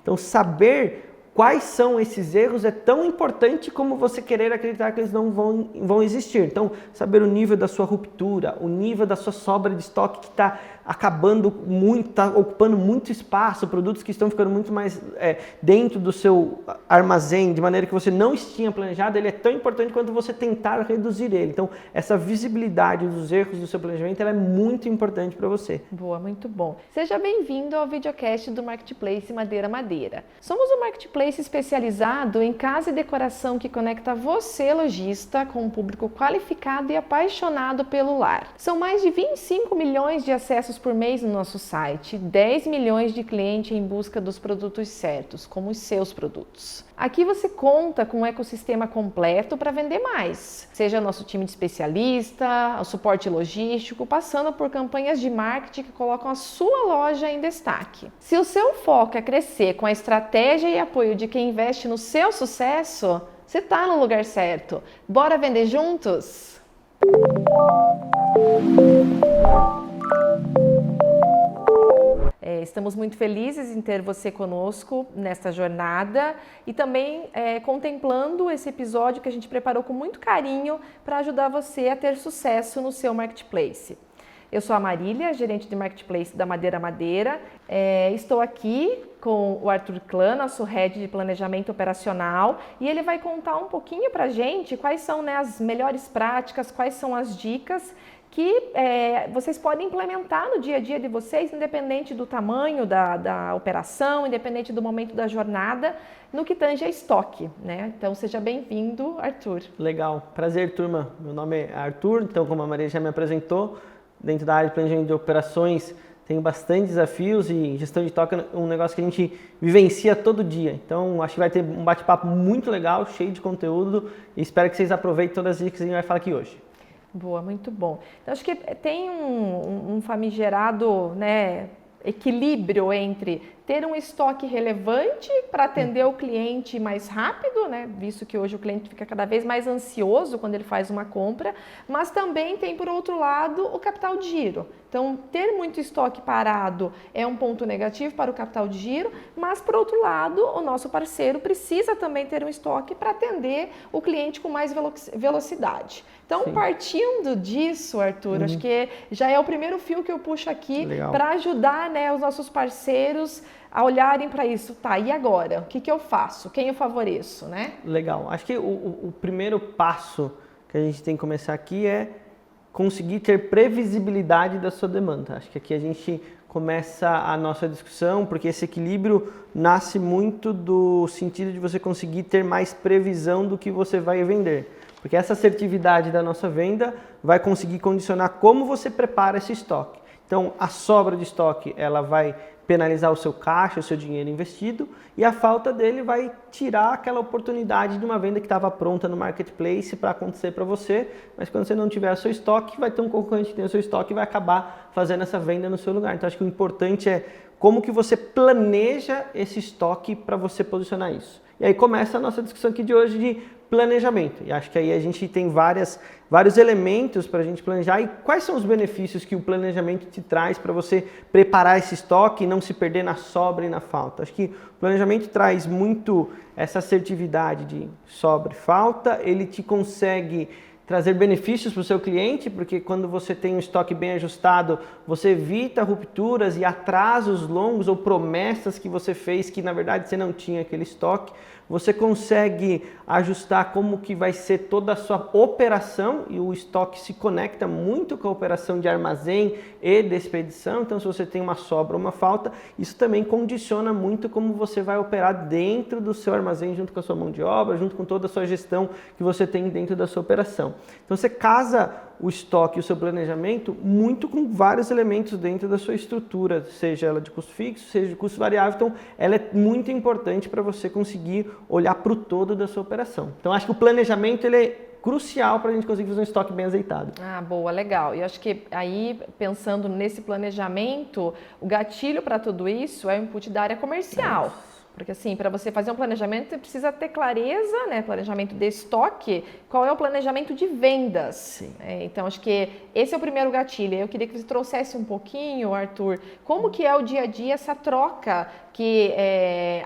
Então, saber quais são esses erros é tão importante como você querer acreditar que eles não vão existir. Então, saber o nível da sua ruptura, o nível da sua sobra de estoque que está acabando muito, está ocupando muito espaço, produtos que estão ficando muito mais dentro do seu armazém, de maneira que você não tinha planejado, ele é tão importante quanto você tentar reduzir ele. Então, essa visibilidade dos erros do seu planejamento ela é muito importante para você. Boa, muito bom. Seja bem-vindo ao videocast do Marketplace Madeira Madeira. Somos um marketplace especializado em casa e decoração que conecta você, lojista, com um público qualificado e apaixonado pelo lar. São mais de 25 milhões de acessos por mês no nosso site, 10 milhões de clientes em busca dos produtos certos, como os seus produtos. Aqui você conta com um ecossistema completo para vender mais, seja nosso time de especialista, o suporte logístico, passando por campanhas de marketing que colocam a sua loja em destaque. Se o seu foco é crescer com a estratégia e apoio de quem investe no seu sucesso, você está no lugar certo. Bora vender juntos? Estamos muito felizes em ter você conosco nesta jornada e também contemplando esse episódio que a gente preparou com muito carinho para ajudar você a ter sucesso no seu marketplace. Eu sou a Marília, gerente de marketplace da Madeira Madeira. Estou aqui com o Arthur Klan, nosso head de planejamento operacional, e ele vai contar um pouquinho para a gente quais são as melhores práticas, quais são as dicas que vocês podem implementar no dia a dia de vocês, independente do tamanho da operação, independente do momento da jornada, no que tange a estoque, né? Então, seja bem-vindo, Arthur. Legal. Prazer, turma. Meu nome é Arthur, então, como a Maria já me apresentou, dentro da área de planejamento de operações, tenho bastante desafios e gestão de estoque é um negócio que a gente vivencia todo dia. Então, acho que vai ter um bate-papo muito legal, cheio de conteúdo e espero que vocês aproveitem todas as dicas que a gente vai falar aqui hoje. Boa, muito bom. Então, acho que tem um famigerado, né, equilíbrio entre ter um estoque relevante para atender o cliente mais rápido, né, visto que hoje o cliente fica cada vez mais ansioso quando ele faz uma compra, mas também tem, por outro lado, o capital de giro. Então, ter muito estoque parado é um ponto negativo para o capital de giro, mas, por outro lado, o nosso parceiro precisa também ter um estoque para atender o cliente com mais velocidade. Então, Sim. Partindo disso, Arthur, acho que já é o primeiro fio que eu puxo aqui para ajudar, né, os nossos parceiros a olharem para isso. Tá, e agora? O que eu faço? Quem eu favoreço, né? Legal. Acho que o primeiro passo que a gente tem que começar aqui é conseguir ter previsibilidade da sua demanda. Acho que aqui a gente começa a nossa discussão, porque esse equilíbrio nasce muito do sentido de você conseguir ter mais previsão do que você vai vender. Porque essa assertividade da nossa venda vai conseguir condicionar como você prepara esse estoque. Então, a sobra de estoque, ela vai penalizar o seu caixa, o seu dinheiro investido, e a falta dele vai tirar aquela oportunidade de uma venda que estava pronta no marketplace para acontecer para você, mas quando você não tiver o seu estoque, vai ter um concorrente que tem o seu estoque e vai acabar fazendo essa venda no seu lugar. Então, acho que o importante é como que você planeja esse estoque para você posicionar isso. E aí começa a nossa discussão aqui de hoje de planejamento. E acho que aí a gente tem vários elementos para a gente planejar. E quais são os benefícios que o planejamento te traz para você preparar esse estoque e não se perder na sobra e na falta? Acho que o planejamento traz muito essa assertividade de sobra e falta. Ele te consegue trazer benefícios para o seu cliente, porque quando você tem um estoque bem ajustado, você evita rupturas e atrasos longos ou promessas que você fez que na verdade você não tinha aquele estoque. Você consegue ajustar como que vai ser toda a sua operação e o estoque se conecta muito com a operação de armazém e de expedição. Então, se você tem uma sobra ou uma falta, isso também condiciona muito como você vai operar dentro do seu armazém, junto com a sua mão de obra, junto com toda a sua gestão que você tem dentro da sua operação. Então, você casa o estoque e o seu planejamento muito com vários elementos dentro da sua estrutura, seja ela de custo fixo, seja de custo variável. Então, ela é muito importante para você conseguir olhar para o todo da sua operação. Então, acho que o planejamento ele é crucial para a gente conseguir fazer um estoque bem azeitado. Ah, boa, legal. E acho que aí, pensando nesse planejamento, o gatilho para tudo isso é o input da área comercial. Porque assim, para você fazer um planejamento, você precisa ter clareza, né? Planejamento de estoque, qual é o planejamento de vendas. Então, acho que esse é o primeiro gatilho. Eu queria que você trouxesse um pouquinho, Arthur, como que é o dia a dia, essa troca que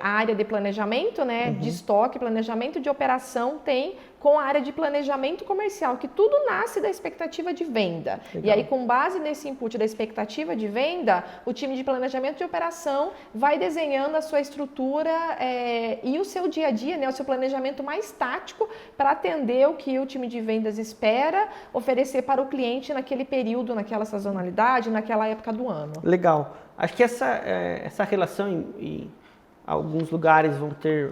a área de planejamento, né, de estoque, planejamento de operação tem com a área de planejamento comercial, que tudo nasce da expectativa de venda. Legal. E aí, com base nesse input da expectativa de venda, o time de planejamento de operação vai desenhando a sua estrutura e o seu dia a dia, né, o seu planejamento mais tático para atender o que o time de vendas espera oferecer para o cliente naquele período, naquela sazonalidade, naquela época do ano. Legal. Acho que essa relação em alguns lugares vão ter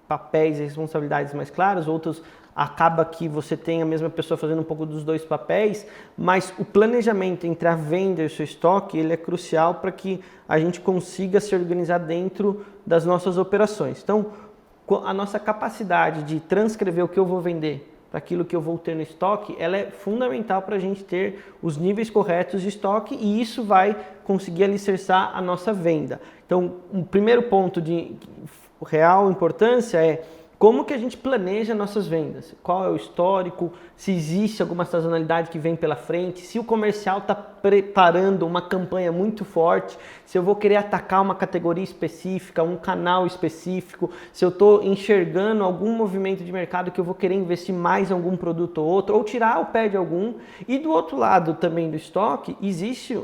papéis e responsabilidades mais claros, outros acaba que você tem a mesma pessoa fazendo um pouco dos dois papéis, mas o planejamento entre a venda e o seu estoque, ele é crucial para que a gente consiga se organizar dentro das nossas operações. Então, a nossa capacidade de transcrever o que eu vou vender para aquilo que eu vou ter no estoque, ela é fundamental para a gente ter os níveis corretos de estoque e isso vai conseguir alicerçar a nossa venda. Então, um primeiro ponto de real importância é como que a gente planeja nossas vendas, qual é o histórico, se existe alguma sazonalidade que vem pela frente, se o comercial está preparando uma campanha muito forte, se eu vou querer atacar uma categoria específica, um canal específico, se eu estou enxergando algum movimento de mercado que eu vou querer investir mais em algum produto ou outro, ou tirar o pé de algum. E do outro lado também do estoque, existe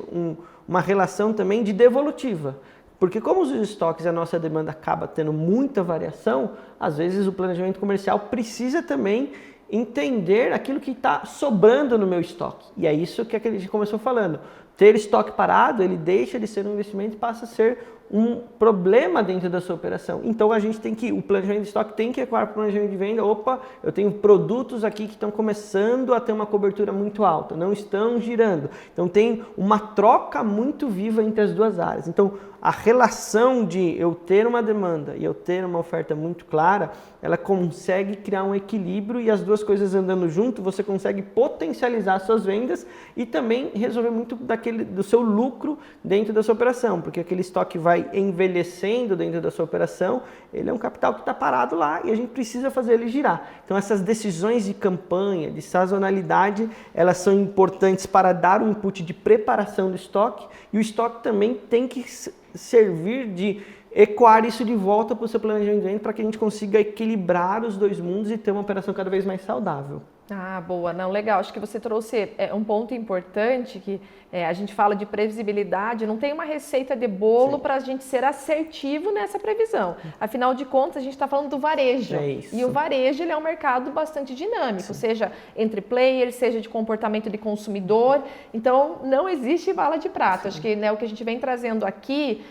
uma relação também de devolutiva. Porque como os estoques e a nossa demanda acaba tendo muita variação, às vezes o planejamento comercial precisa também entender aquilo que está sobrando no meu estoque. E é isso que a gente começou falando. Ter estoque parado, ele deixa de ser um investimento e passa a ser um problema dentro da sua operação. Então o planejamento de estoque tem que equar para o planejamento de venda. Opa, eu tenho produtos aqui que estão começando a ter uma cobertura muito alta, não estão girando. Então tem uma troca muito viva entre as duas áreas. Então a relação de eu ter uma demanda e eu ter uma oferta muito clara, ela consegue criar um equilíbrio e as duas coisas andando junto, você consegue potencializar suas vendas e também resolver muito do seu lucro dentro da sua operação, porque aquele estoque vai envelhecendo dentro da sua operação, ele é um capital que está parado lá e a gente precisa fazer ele girar. Então essas decisões de campanha, de sazonalidade, elas são importantes para dar um input de preparação do estoque e o estoque também tem que servir de ecoar isso de volta para o seu planejamento de venda para que a gente consiga equilibrar os dois mundos e ter uma operação cada vez mais saudável. Ah, boa. Não, legal. Acho que você trouxe um ponto importante que a gente fala de previsibilidade, não tem uma receita de bolo para a gente ser assertivo nessa previsão. Afinal de contas, a gente está falando do varejo. É isso. E o varejo ele é um mercado bastante dinâmico, seja entre players, seja de comportamento de consumidor. Então, não existe bala de prata. Acho que o que a gente vem trazendo aqui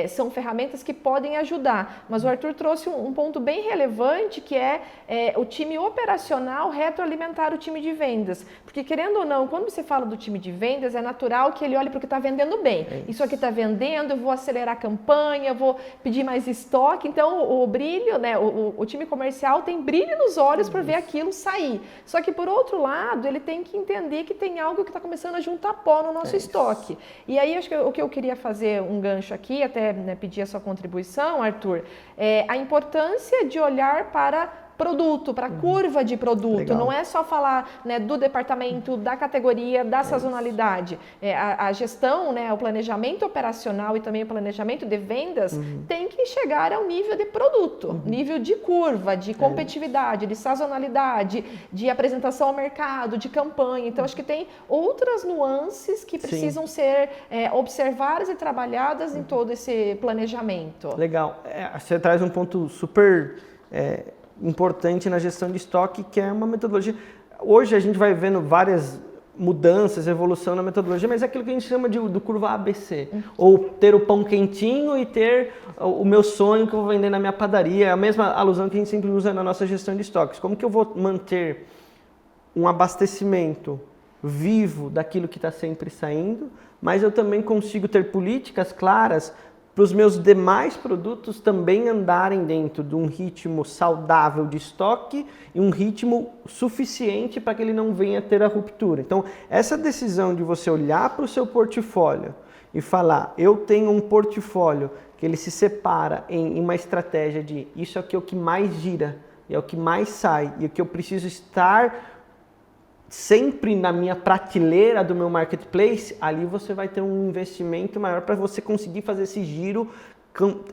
são ferramentas que podem ajudar. Mas o Arthur trouxe um ponto bem relevante, que é o time operacional retroalimentar o time de vendas. Porque, querendo ou não, quando você fala do time de vendas, é natural que ele olhe para o que está vendendo bem. Isso aqui está vendendo, eu vou acelerar a campanha, eu vou pedir mais estoque. Então, o brilho, né, o time comercial tem brilho nos olhos para ver aquilo sair. Só que, por outro lado, ele tem que entender que tem algo que está começando a juntar pó no nosso estoque. E aí, acho que o que eu queria fazer um gancho aqui, até pedir a sua contribuição, Arthur, é a importância de olhar para produto, para a curva de produto. Legal. Não é só falar do departamento, da categoria, da sazonalidade. A gestão, o planejamento operacional e também o planejamento de vendas tem que chegar ao nível de produto, nível de curva, de competitividade, de sazonalidade, de apresentação ao mercado, de campanha. Então, acho que tem outras nuances que precisam ser observadas e trabalhadas em todo esse planejamento. Legal. Você traz um ponto super importante na gestão de estoque, que é uma metodologia. Hoje a gente vai vendo várias mudanças, evolução na metodologia, mas é aquilo que a gente chama do curva ABC. Ou ter o pão quentinho e ter o meu sonho que eu vou vender na minha padaria. É a mesma alusão que a gente sempre usa na nossa gestão de estoques. Como que eu vou manter um abastecimento vivo daquilo que está sempre saindo, mas eu também consigo ter políticas claras para os meus demais produtos também andarem dentro de um ritmo saudável de estoque e um ritmo suficiente para que ele não venha ter a ruptura. Então, essa decisão de você olhar para o seu portfólio e falar, eu tenho um portfólio que ele se separa em uma estratégia de isso aqui é o que mais gira, é o que mais sai e o que eu preciso estar sempre na minha prateleira do meu marketplace, ali você vai ter um investimento maior para você conseguir fazer esse giro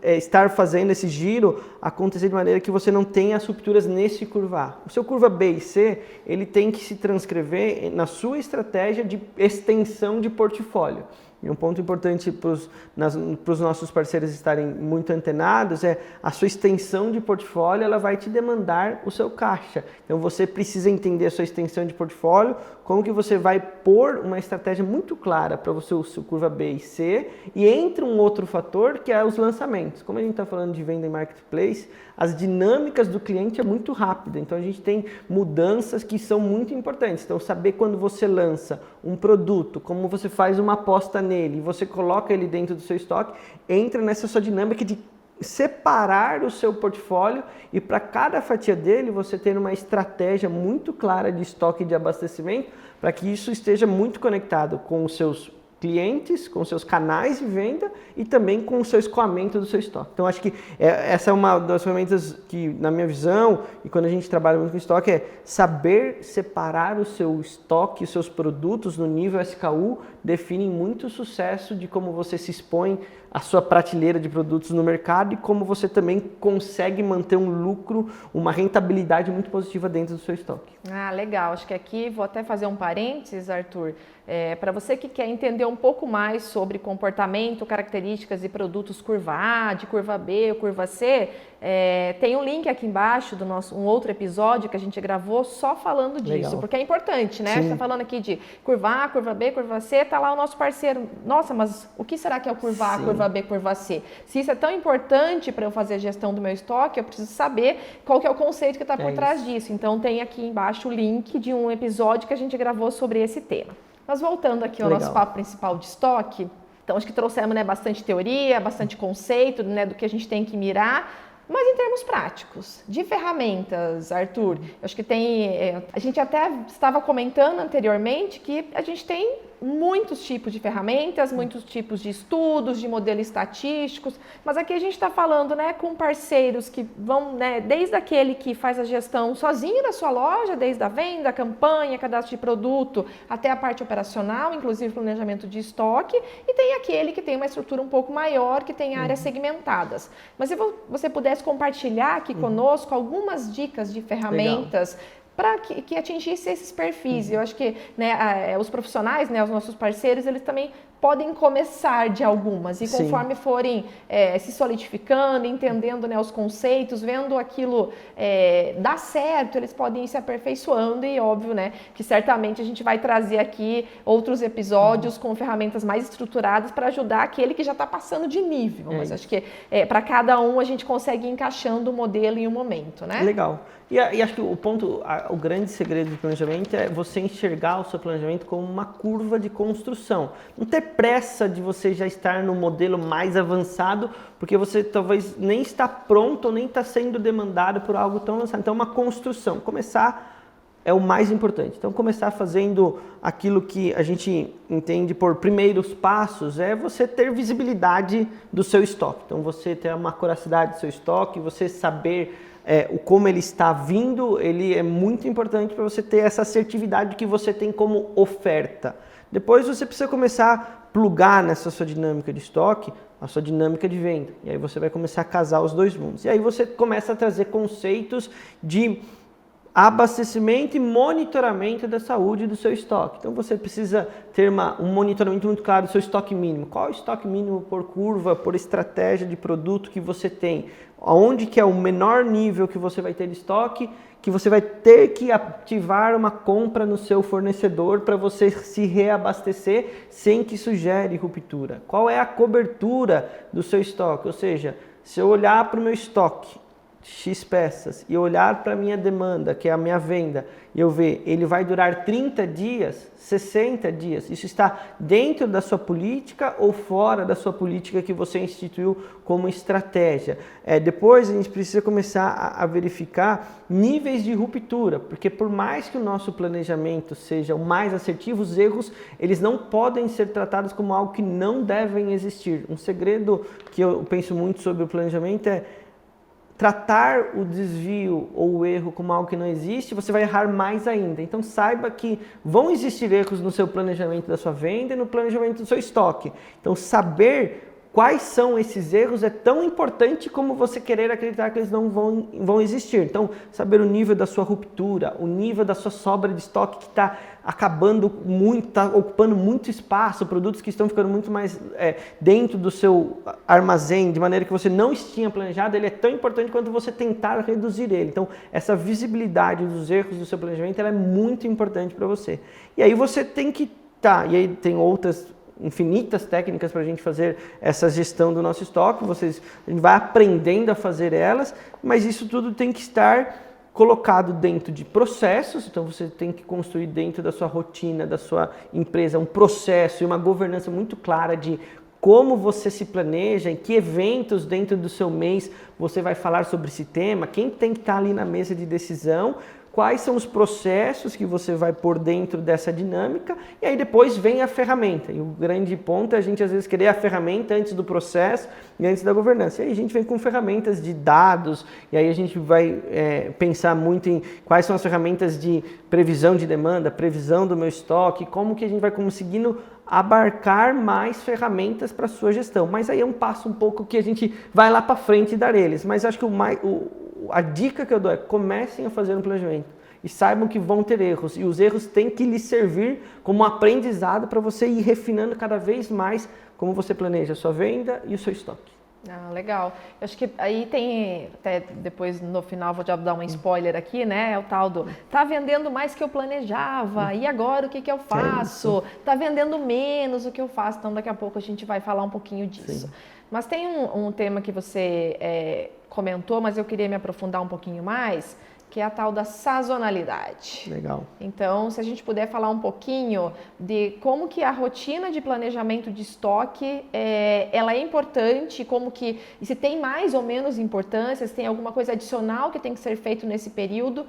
estar fazendo esse giro acontecer de maneira que você não tenha as rupturas nesse curva A. O seu curva B e C, ele tem que se transcrever na sua estratégia de extensão de portfólio. E um ponto importante para os nossos parceiros estarem muito antenados é a sua extensão de portfólio, ela vai te demandar o seu caixa. Então você precisa entender a sua extensão de portfólio, como que você vai pôr uma estratégia muito clara para o seu curva B e C, e entra um outro fator que é os lançamentos. Como a gente está falando de venda em marketplace, as dinâmicas do cliente é muito rápida, então a gente tem mudanças que são muito importantes. Então saber quando você lança um produto, como você faz uma aposta nele e você coloca ele dentro do seu estoque, entra nessa sua dinâmica de separar o seu portfólio e para cada fatia dele você ter uma estratégia muito clara de estoque e de abastecimento para que isso esteja muito conectado com os seus clientes, com seus canais de venda e também com o seu escoamento do seu estoque. Então, acho que essa é uma das ferramentas que, na minha visão, e quando a gente trabalha muito com estoque, é saber separar o seu estoque, os seus produtos no nível SKU, definem muito o sucesso de como você se expõe à sua prateleira de produtos no mercado e como você também consegue manter um lucro, uma rentabilidade muito positiva dentro do seu estoque. Ah, legal. Acho que aqui vou até fazer um parênteses, Arthur. Para você que quer entender um pouco mais sobre comportamento, características e produtos curva A, de curva B ou curva C, tem um link aqui embaixo do um outro episódio que a gente gravou só falando disso, Legal. porque é importante, né? Sim. A gente está falando aqui de curva A, curva B, curva C, tá lá o nosso parceiro. Nossa, mas o que será que é o curva A, Sim. curva B, curva C? Se isso é tão importante para eu fazer a gestão do meu estoque, eu preciso saber qual que é o conceito que está por trás disso. Então tem aqui embaixo o link de um episódio que a gente gravou sobre esse tema. Mas voltando aqui ao nosso papo principal de estoque, então acho que trouxemos, né, bastante teoria, bastante conceito, né, do que a gente tem que mirar, mas em termos práticos, de ferramentas, Arthur, eu acho que tem, a gente até estava comentando anteriormente que a gente tem muitos tipos de ferramentas, muitos tipos de estudos, de modelos estatísticos, mas aqui a gente está falando, né, com parceiros que vão, né, desde aquele que faz a gestão sozinho da sua loja, desde a venda, campanha, cadastro de produto, até a parte operacional, inclusive planejamento de estoque, e tem aquele que tem uma estrutura um pouco maior, que tem áreas segmentadas. Mas se você pudesse compartilhar aqui conosco algumas dicas de ferramentas para que atingisse esses perfis. Eu acho que, né, os profissionais, né, os nossos parceiros, eles também podem começar de algumas e conforme forem se solidificando, entendendo, né, os conceitos, vendo aquilo dar certo, eles podem ir se aperfeiçoando e óbvio, né, que certamente a gente vai trazer aqui outros episódios com ferramentas mais estruturadas para ajudar aquele que já está passando de nível. Mas acho que para cada um a gente consegue ir encaixando o modelo em um momento, né? Legal. E acho que o grande segredo do planejamento é você enxergar o seu planejamento como uma curva de construção. Não ter pressa de você já estar no modelo mais avançado, porque você talvez nem está pronto ou nem está sendo demandado por algo tão avançado. Então, uma construção. Começar é o mais importante. Então, começar fazendo aquilo que a gente entende por primeiros passos é você ter visibilidade do seu estoque. Então, você ter uma acuracidade do seu estoque, você saber como ele está vindo, ele é muito importante para você ter essa assertividade que você tem como oferta. Depois você precisa começar a plugar nessa sua dinâmica de estoque, a sua dinâmica de venda. E aí você vai começar a casar os dois mundos. E aí você começa a trazer conceitos de abastecimento e monitoramento da saúde do seu estoque. Então você precisa ter um monitoramento muito claro do seu estoque mínimo. Qual é o estoque mínimo por curva, por estratégia de produto que você tem? Onde que é o menor nível que você vai ter de estoque, que você vai ter que ativar uma compra no seu fornecedor para você se reabastecer sem que isso gere ruptura? Qual é a cobertura do seu estoque? Ou seja, se eu olhar para o meu estoque, X peças, e olhar para a minha demanda, que é a minha venda, e eu ver, ele vai durar 30 dias, 60 dias, isso está dentro da sua política ou fora da sua política que você instituiu como estratégia. Depois a gente precisa começar a verificar níveis de ruptura, porque por mais que o nosso planejamento seja o mais assertivo, os erros, eles não podem ser tratados como algo que não devem existir. Um segredo que eu penso muito sobre o planejamento é tratar o desvio ou o erro como algo que não existe, você vai errar mais ainda. Então saiba que vão existir erros no seu planejamento da sua venda e no planejamento do seu estoque. Então saber quais são esses erros é tão importante como você querer acreditar que eles não vão existir. Então, saber o nível da sua ruptura, o nível da sua sobra de estoque que está acabando muito, está ocupando muito espaço, produtos que estão ficando muito mais dentro do seu armazém, de maneira que você não tinha planejado, ele é tão importante quanto você tentar reduzir ele. Então, essa visibilidade dos erros do seu planejamento ela é muito importante para você. E aí você tem que e aí tem outras infinitas técnicas para a gente fazer essa gestão do nosso estoque, a gente vai aprendendo a fazer elas, mas isso tudo tem que estar colocado dentro de processos, então você tem que construir dentro da sua rotina, da sua empresa, um processo e uma governança muito clara de como você se planeja, em que eventos dentro do seu mês você vai falar sobre esse tema, quem tem que estar ali na mesa de decisão, quais são os processos que você vai pôr dentro dessa dinâmica, e aí depois vem a ferramenta. E o grande ponto é a gente às vezes querer a ferramenta antes do processo e antes da governança. E aí a gente vem com ferramentas de dados, e aí a gente vai pensar muito em quais são as ferramentas de previsão de demanda, previsão do meu estoque, como que a gente vai conseguindo abarcar mais ferramentas para a sua gestão. Mas aí é um passo um pouco que a gente vai lá para frente e dar eles. Mas acho que a dica que eu dou é comecem a fazer um planejamento e saibam que vão ter erros. E os erros têm que lhes servir como aprendizado para você ir refinando cada vez mais como você planeja a sua venda e o seu estoque. Ah, legal. Eu acho que aí tem, até depois no final vou já dar um spoiler aqui, né? É o tal do, tá vendendo mais que eu planejava, e agora o que que eu faço? Tá vendendo menos o que eu faço, então daqui a pouco a gente vai falar um pouquinho disso. Sim. Mas tem um tema que você comentou, mas eu queria me aprofundar um pouquinho mais, que é a tal da sazonalidade. Legal. Então, se a gente puder falar um pouquinho de como que a rotina de planejamento de estoque, ela é importante, e se tem mais ou menos importância, se tem alguma coisa adicional que tem que ser feito nesse período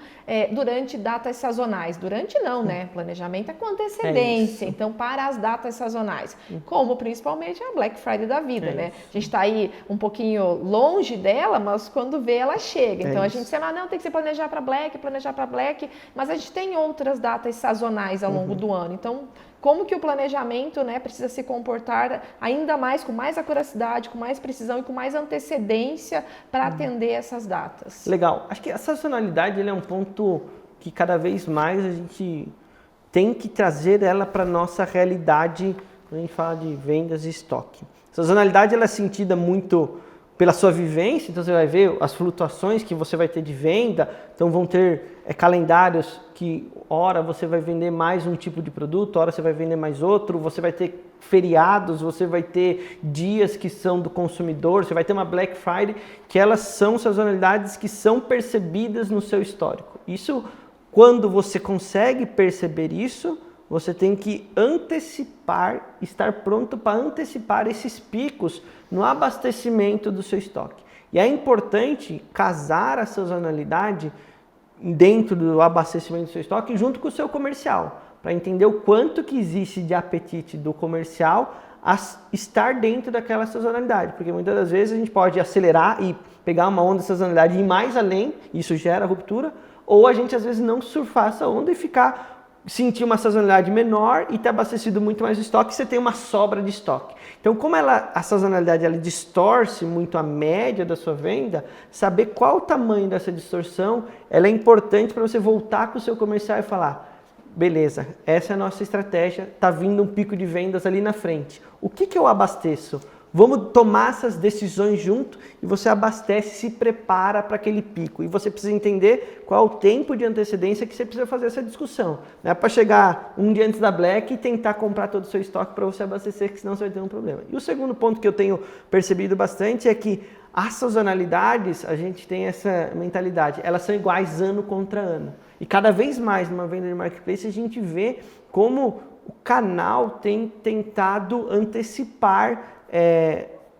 durante datas sazonais. Durante não, né? Planejamento é com antecedência, então para as datas sazonais, como principalmente a Black Friday da vida, né? A gente está aí um pouquinho longe dela, mas quando vê ela chega. Então a gente sempre, não, tem que se planejar para Black, mas a gente tem outras datas sazonais ao longo do ano. Então, como que o planejamento, né, precisa se comportar ainda mais, com mais acuracidade, com mais precisão e com mais antecedência para atender essas datas? Legal. Acho que a sazonalidade ele é um ponto que cada vez mais a gente tem que trazer ela para a nossa realidade quando a gente fala de vendas e estoque. A sazonalidade ela é sentida muito pela sua vivência, então você vai ver as flutuações que você vai ter de venda, então vão ter calendários que hora você vai vender mais um tipo de produto, hora você vai vender mais outro, você vai ter feriados, você vai ter dias que são do consumidor, você vai ter uma Black Friday, que elas são sazonalidades que são percebidas no seu histórico. Isso, quando você consegue perceber isso, você tem que antecipar, estar pronto para antecipar esses picos no abastecimento do seu estoque. E é importante casar a sazonalidade dentro do abastecimento do seu estoque junto com o seu comercial, para entender o quanto que existe de apetite do comercial a estar dentro daquela sazonalidade, porque muitas das vezes a gente pode acelerar e pegar uma onda de sazonalidade e ir mais além, isso gera ruptura, ou a gente às vezes não surfar essa onda e sentir uma sazonalidade menor e ter abastecido muito mais o estoque, você tem uma sobra de estoque. Então, como a sazonalidade ela distorce muito a média da sua venda, saber qual o tamanho dessa distorção, ela é importante para você voltar com o seu comercial e falar, beleza, essa é a nossa estratégia, está vindo um pico de vendas ali na frente. O que eu abasteço? Vamos tomar essas decisões junto e você abastece e se prepara para aquele pico. E você precisa entender qual é o tempo de antecedência que você precisa fazer essa discussão. Não é para chegar um dia antes da Black e tentar comprar todo o seu estoque para você abastecer, que senão você vai ter um problema. E o segundo ponto que eu tenho percebido bastante é que as sazonalidades, a gente tem essa mentalidade, elas são iguais ano contra ano. E cada vez mais numa venda de marketplace a gente vê como o canal tem tentado antecipar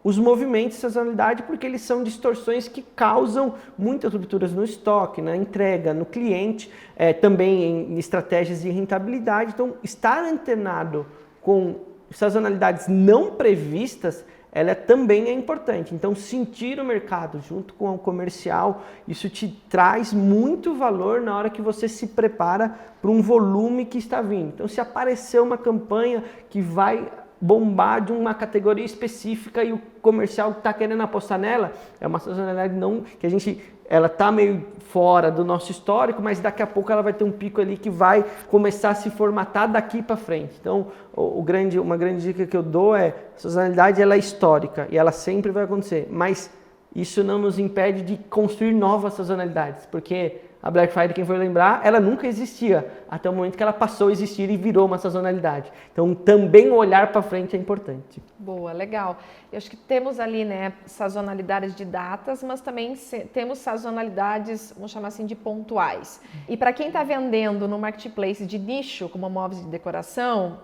os movimentos de sazonalidade, porque eles são distorções que causam muitas rupturas no estoque, na entrega, no cliente, também em estratégias de rentabilidade. Então, estar antenado com sazonalidades não previstas, ela também é importante. Então, sentir o mercado junto com o comercial, isso te traz muito valor na hora que você se prepara para um volume que está vindo. Então, se aparecer uma campanha que vai bombar de uma categoria específica e o comercial está querendo apostar nela, é uma sazonalidade não, que ela está meio fora do nosso histórico, mas daqui a pouco ela vai ter um pico ali que vai começar a se formatar daqui para frente. Então, uma grande dica que eu dou é, a sazonalidade ela é histórica e ela sempre vai acontecer, mas isso não nos impede de construir novas sazonalidades, porque a Black Friday, quem for lembrar, ela nunca existia, até o momento que ela passou a existir e virou uma sazonalidade. Então, também olhar para frente é importante. Boa, legal. Eu acho que temos ali, né, sazonalidades de datas, mas também temos sazonalidades, vamos chamar assim, de pontuais. E para quem está vendendo no marketplace de nicho, como móveis de decoração,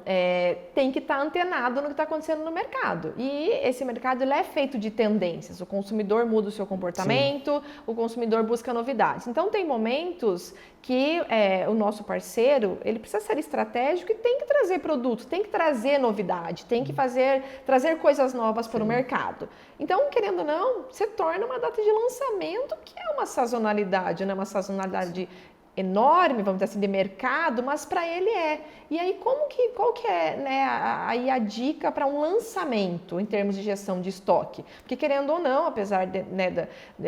tem que estar antenado no que está acontecendo no mercado. E esse mercado ele é feito de tendências. O consumidor muda o seu comportamento, sim, o consumidor busca novidades. Então, tem momentos que o nosso parceiro, ele precisa ser estratégico e tem que trazer produtos, tem que trazer novidade, tem que trazer coisas novas para o mercado. Então, querendo ou não, você torna uma data de lançamento que é uma sazonalidade, né? Uma sazonalidade enorme, vamos dizer assim, de mercado, mas para ele é. E aí, qual que é, né, a dica para um lançamento em termos de gestão de estoque? Porque querendo ou não, apesar de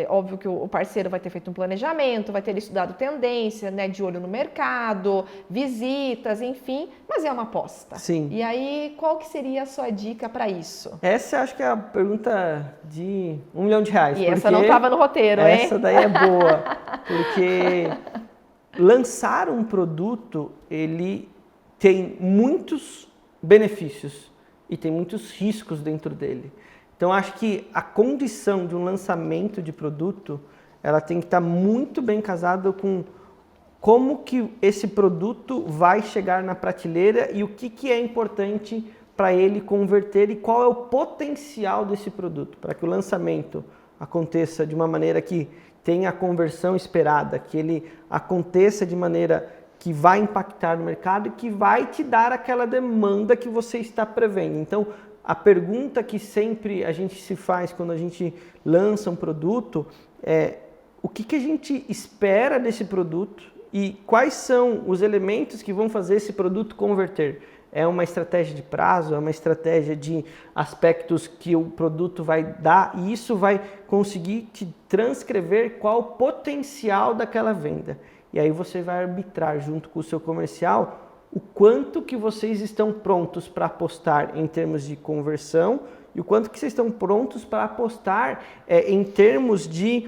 óbvio que o parceiro vai ter feito um planejamento, vai ter estudado tendência, né, de olho no mercado, visitas, enfim, mas é uma aposta. Sim. E aí, qual que seria a sua dica para isso? Essa acho que é a pergunta de R$1 milhão. E essa não estava no roteiro, hein? Essa daí é boa, porque lançar um produto, ele tem muitos benefícios e tem muitos riscos dentro dele. Então, acho que a condição de um lançamento de produto, ela tem que estar muito bem casada com como que esse produto vai chegar na prateleira e o que é importante para ele converter e qual é o potencial desse produto, para que o lançamento aconteça de uma maneira que tenha a conversão esperada, que ele aconteça de maneira que vai impactar no mercado e que vai te dar aquela demanda que você está prevendo. Então, a pergunta que sempre a gente se faz quando a gente lança um produto é o que a gente espera desse produto e quais são os elementos que vão fazer esse produto converter. É uma estratégia de prazo, é uma estratégia de aspectos que o produto vai dar e isso vai conseguir te transcrever qual o potencial daquela venda. E aí você vai arbitrar junto com o seu comercial o quanto que vocês estão prontos para apostar em termos de conversão e o quanto que vocês estão prontos para apostar em termos de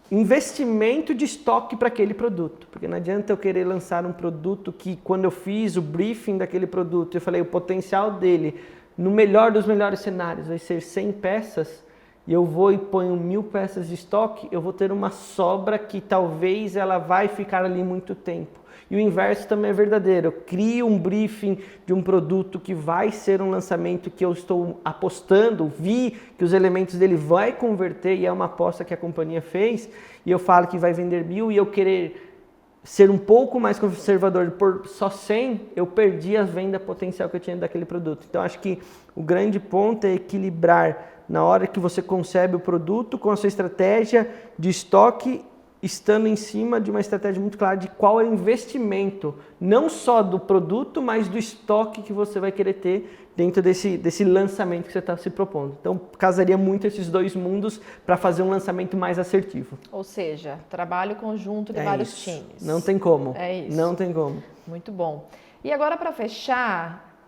investimento de estoque para aquele produto, porque não adianta eu querer lançar um produto que quando eu fiz o briefing daquele produto, eu falei o potencial dele, no melhor dos melhores cenários, vai ser 100 peças e eu vou e ponho 1000 peças de estoque, eu vou ter uma sobra que talvez ela vai ficar ali muito tempo. E o inverso também é verdadeiro. Eu crio um briefing de um produto que vai ser um lançamento que eu estou apostando, vi que os elementos dele vai converter e é uma aposta que a companhia fez, e eu falo que vai vender 1000 e eu querer ser um pouco mais conservador por só 100, eu perdi a venda potencial que eu tinha daquele produto. Então, acho que o grande ponto é equilibrar na hora que você concebe o produto com a sua estratégia de estoque, estando em cima de uma estratégia muito clara de qual é o investimento, não só do produto, mas do estoque que você vai querer ter dentro desse lançamento que você está se propondo. Então, casaria muito esses dois mundos para fazer um lançamento mais assertivo. Ou seja, trabalho conjunto de vários times. Não tem como. É isso. Não tem como. Muito bom. E agora, para fechar,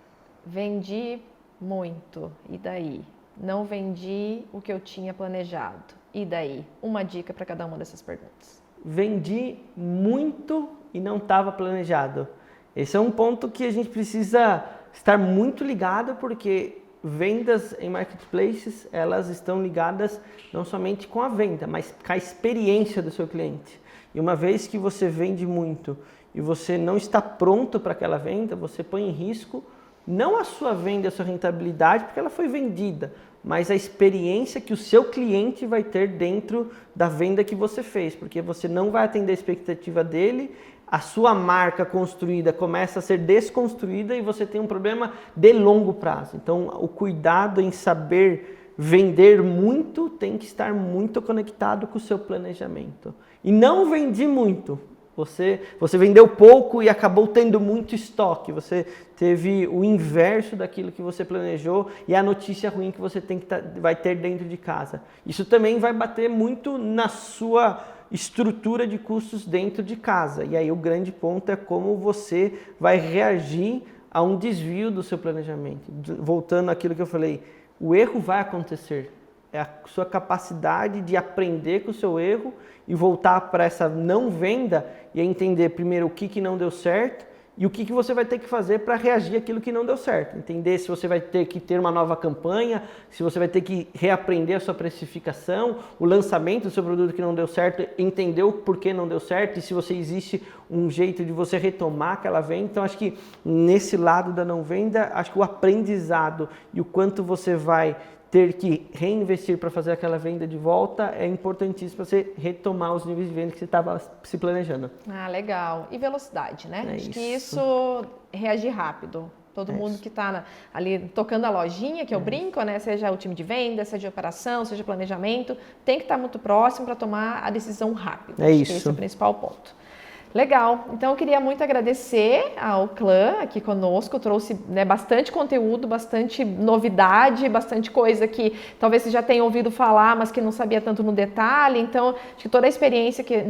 vendi muito. E daí? Não vendi o que eu tinha planejado. E daí? Uma dica para cada uma dessas perguntas. Vendi muito e não estava planejado. Esse é um ponto que a gente precisa estar muito ligado, porque vendas em marketplaces, elas estão ligadas não somente com a venda, mas com a experiência do seu cliente. E uma vez que você vende muito e você não está pronto para aquela venda, você põe em risco não a sua venda, a sua rentabilidade, porque ela foi vendida, mas a experiência que o seu cliente vai ter dentro da venda que você fez, porque você não vai atender a expectativa dele, a sua marca construída começa a ser desconstruída e você tem um problema de longo prazo. Então, o cuidado em saber vender muito tem que estar muito conectado com o seu planejamento. E não vendi muito. Você vendeu pouco e acabou tendo muito estoque. Você teve o inverso daquilo que você planejou e a notícia ruim que você vai ter dentro de casa. Isso também vai bater muito na sua estrutura de custos dentro de casa. E aí o grande ponto é como você vai reagir a um desvio do seu planejamento. Voltando àquilo que eu falei, o erro vai acontecer. É a sua capacidade de aprender com o seu erro e voltar para essa não venda e entender primeiro o que não deu certo e o que você vai ter que fazer para reagir àquilo que não deu certo. Entender se você vai ter que ter uma nova campanha, se você vai ter que reaprender a sua precificação, o lançamento do seu produto que não deu certo, entender o porquê não deu certo e se existe um jeito de você retomar aquela venda. Então, acho que nesse lado da não venda, acho que o aprendizado e o quanto você vai ter que reinvestir para fazer aquela venda de volta é importantíssimo para você retomar os níveis de venda que você estava se planejando. Ah, legal. E velocidade, né? Acho que isso reagir rápido. Todo mundo que está ali tocando a lojinha, que eu brinco, né? Seja o time de venda, seja de operação, seja planejamento, tem que estar muito próximo para tomar a decisão rápida. Acho que esse é o principal ponto. Legal, então eu queria muito agradecer ao Clã aqui conosco, trouxe bastante conteúdo, bastante novidade, bastante coisa que talvez você já tenha ouvido falar, mas que não sabia tanto no detalhe. Então, acho que toda a experiência que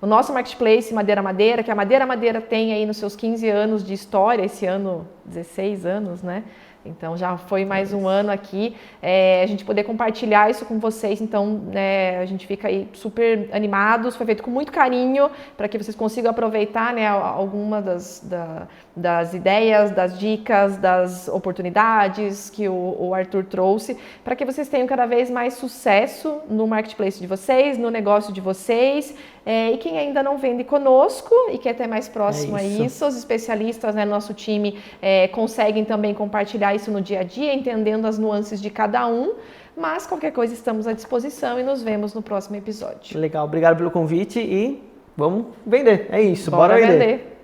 o nosso marketplace Madeira, que a Madeira tem aí nos seus 15 anos de história, esse ano 16 anos, né? Então já foi mais um ano aqui, a gente poder compartilhar isso com vocês, então a gente fica aí super animados, foi feito com muito carinho para que vocês consigam aproveitar alguma das ideias, das dicas, das oportunidades que o Arthur trouxe, para que vocês tenham cada vez mais sucesso no marketplace de vocês, no negócio de vocês. E quem ainda não vende conosco e quer ter mais próximo a isso, os especialistas, nosso time, conseguem também compartilhar isso no dia a dia, entendendo as nuances de cada um. Mas qualquer coisa estamos à disposição e nos vemos no próximo episódio. Legal, obrigado pelo convite e vamos vender. É isso, bora vender.